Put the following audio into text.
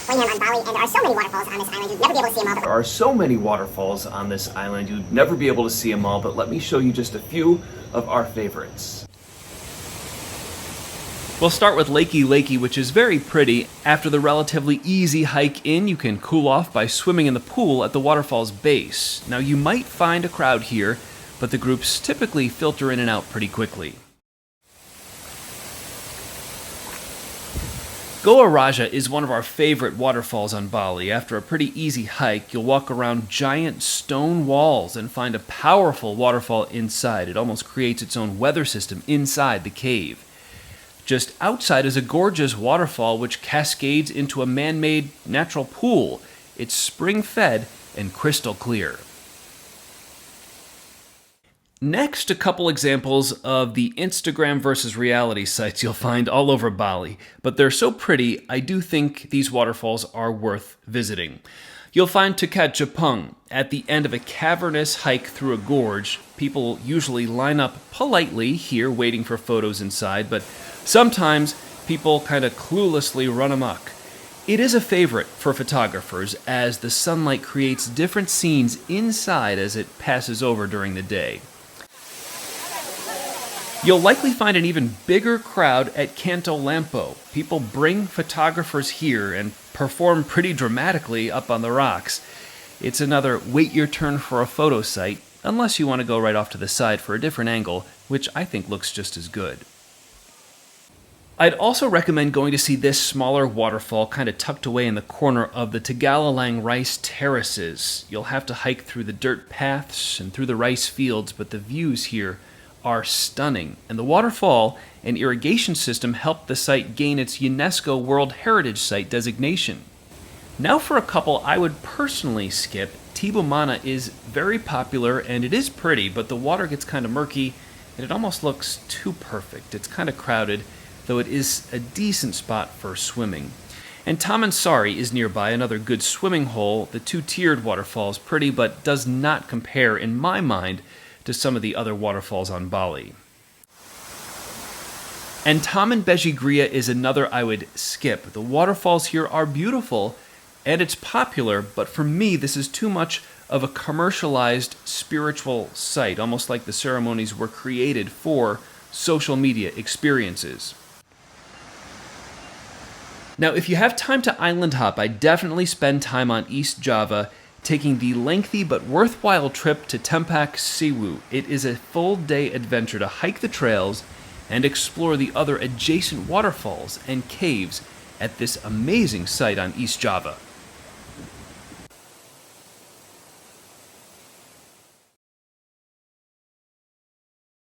Dillingham on Bali, and there are so many waterfalls on this island, you'd never be able to see them all. There are so many waterfalls on this island, you'd never be able to see them all, but let me show you just a few of our favorites. We'll start with Leke Leke, which is very pretty. After the relatively easy hike in, you can cool off by swimming in the pool at the waterfall's base. Now, you might find a crowd here, but the groups typically filter in and out pretty quickly. Goa Raja is one of our favorite waterfalls on Bali. After a pretty easy hike, you'll walk around giant stone walls and find a powerful waterfall inside. It almost creates its own weather system inside the cave. Just outside is a gorgeous waterfall which cascades into a man-made natural pool. It's spring-fed and crystal clear. Next, a couple examples of the Instagram versus reality sites you'll find all over Bali. But they're so pretty, I do think these waterfalls are worth visiting. You'll find Tukad Cepung at the end of a cavernous hike through a gorge. People usually line up politely here waiting for photos inside, but sometimes people kind of cluelessly run amok. It is a favorite for photographers as the sunlight creates different scenes inside as it passes over during the day. You'll likely find an even bigger crowd at Kanto Lampo. People bring photographers here and perform pretty dramatically up on the rocks. It's another wait your turn for a photo site, unless you want to go right off to the side for a different angle, which I think looks just as good. I'd also recommend going to see this smaller waterfall kind of tucked away in the corner of the Tagalalang rice terraces. You'll have to hike through the dirt paths and through the rice fields, but the views here are stunning, and the waterfall and irrigation system helped the site gain its UNESCO World Heritage Site designation. Now for a couple I would personally skip. Tibumana is very popular and it is pretty, but the water gets kind of murky and it almost looks too perfect. It's kind of crowded, though it is a decent spot for swimming. And Tamansari is nearby, another good swimming hole. The two-tiered waterfall is pretty, but does not compare, in my mind, to some of the other waterfalls on Bali. And Taman Bejigria is another I would skip. The waterfalls here are beautiful, and it's popular, but for me, this is too much of a commercialized spiritual site, almost like the ceremonies were created for social media experiences. Now, if you have time to island hop, I definitely spend time on East Java, taking the lengthy but worthwhile trip to Tempak Siwu. It is a full-day adventure to hike the trails and explore the other adjacent waterfalls and caves at this amazing site on East Java.